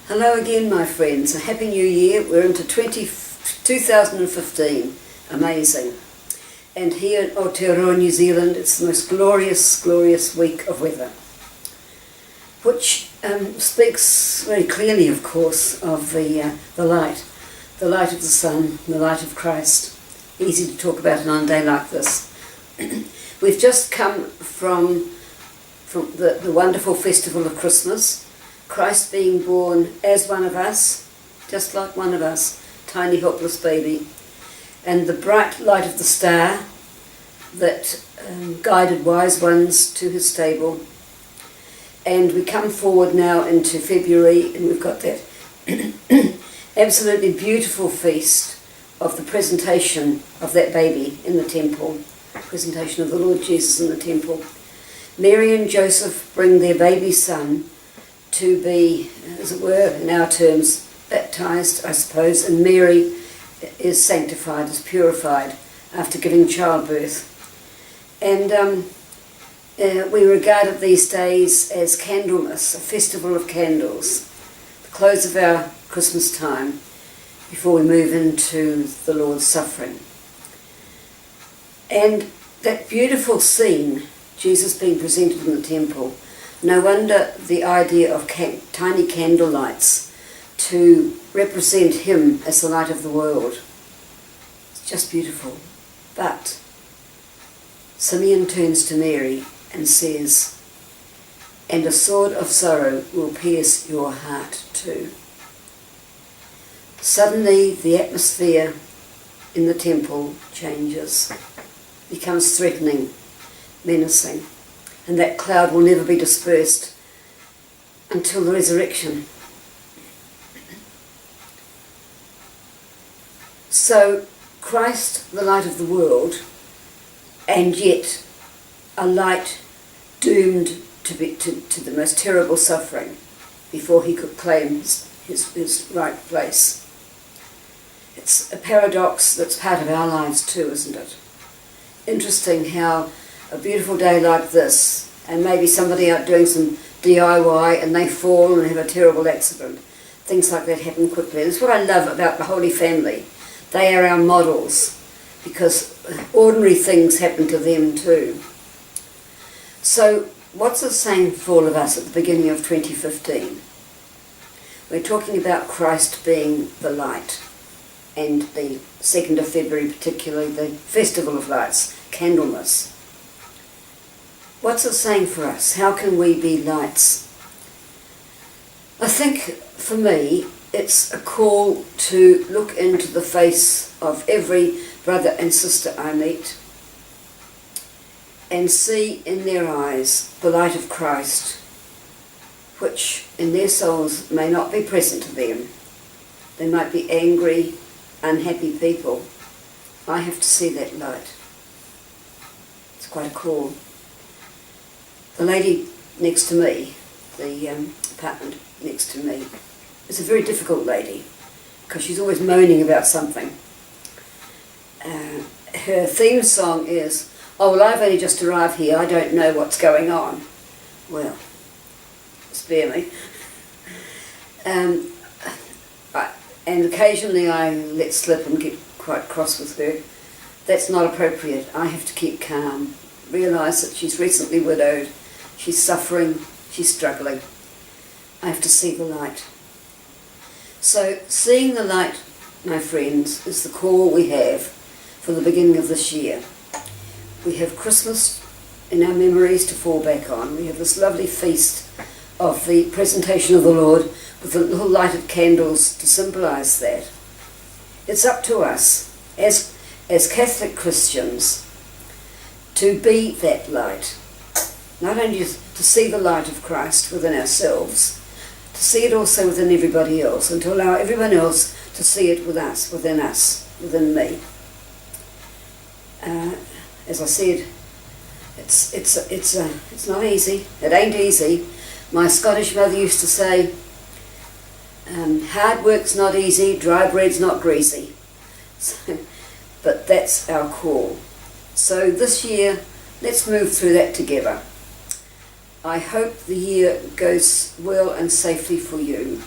Hello again, my friends. A happy new year. We're into 2015. Amazing. And here in Aotearoa, New Zealand, it's the most glorious, glorious week of weather, which speaks very clearly, of course, of the light of the sun, the light of Christ. Easy to talk about on a day like this. We've just come from the wonderful festival of Christmas, Christ being born as one of us, just like one of us, tiny helpless baby, and the bright light of the star that guided wise ones to his stable. And we come forward now into February, and we've got that absolutely beautiful feast of the presentation of that baby in the temple, presentation of the Lord Jesus in the temple. Mary and Joseph bring their baby son to be, as it were, in our terms, baptized, I suppose, and Mary is sanctified, is purified after giving childbirth. And we regarded these days as Candlemas, a festival of candles, the close of our Christmas time before we move into the Lord's suffering. And that beautiful scene, Jesus being presented in the temple, no wonder the idea of tiny candle lights to represent him as the light of the world. It's just beautiful. But Simeon turns to Mary and says, "And a sword of sorrow will pierce your heart too." Suddenly the atmosphere in the temple changes, becomes threatening, menacing, and that cloud will never be dispersed until the resurrection. So Christ, the light of the world, and yet a light doomed to the most terrible suffering before he could claim his right place. It's a paradox that's part of our lives too, isn't it? Interesting how a beautiful day like this, and maybe somebody out doing some DIY and they fall and have a terrible accident. Things like that happen quickly. That's what I love about the Holy Family. They are our models because ordinary things happen to them too. So what's it saying for all of us at the beginning of 2015? We're talking about Christ being the light, and the 2nd of February particularly, the Festival of Lights, Candlemas. What's it saying for us? How can we be lights? I think, for me, it's a call to look into the face of every brother and sister I meet and see in their eyes the light of Christ, which in their souls may not be present to them. They might be angry, unhappy people. I have to see that light. It's quite a call. The lady next to me, the apartment next to me, is a very difficult lady because she's always moaning about something. Her theme song is, "Oh, well, I've only just arrived here, I don't know what's going on." Well, spare me. And occasionally I let slip and get quite cross with her. That's not appropriate. I have to keep calm, realise that she's recently widowed, she's suffering, she's struggling. I have to see the light. So seeing the light, my friends, is the call we have for the beginning of this year. We have Christmas in our memories to fall back on. We have this lovely feast of the presentation of the Lord with the little lighted candles to symbolise that. It's up to us as Catholic Christians to be that light. Not only to see the light of Christ within ourselves, to see it also within everybody else, and to allow everyone else to see it within me. As I said, it's not easy. It ain't easy. My Scottish mother used to say, "Hard work's not easy, dry bread's not greasy." But that's our call. So this year, let's move through that together. I hope the year goes well and safely for you.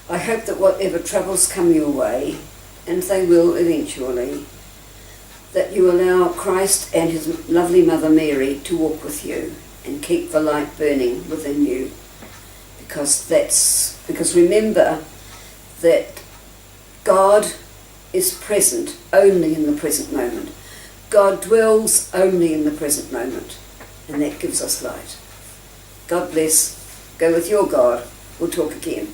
I hope that whatever troubles come your way, and they will eventually, that you allow Christ and his lovely Mother Mary to walk with you and keep the light burning within you. Because remember that God is present only in the present moment. God dwells only in the present moment, and that gives us light. God bless. Go with your God. We'll talk again.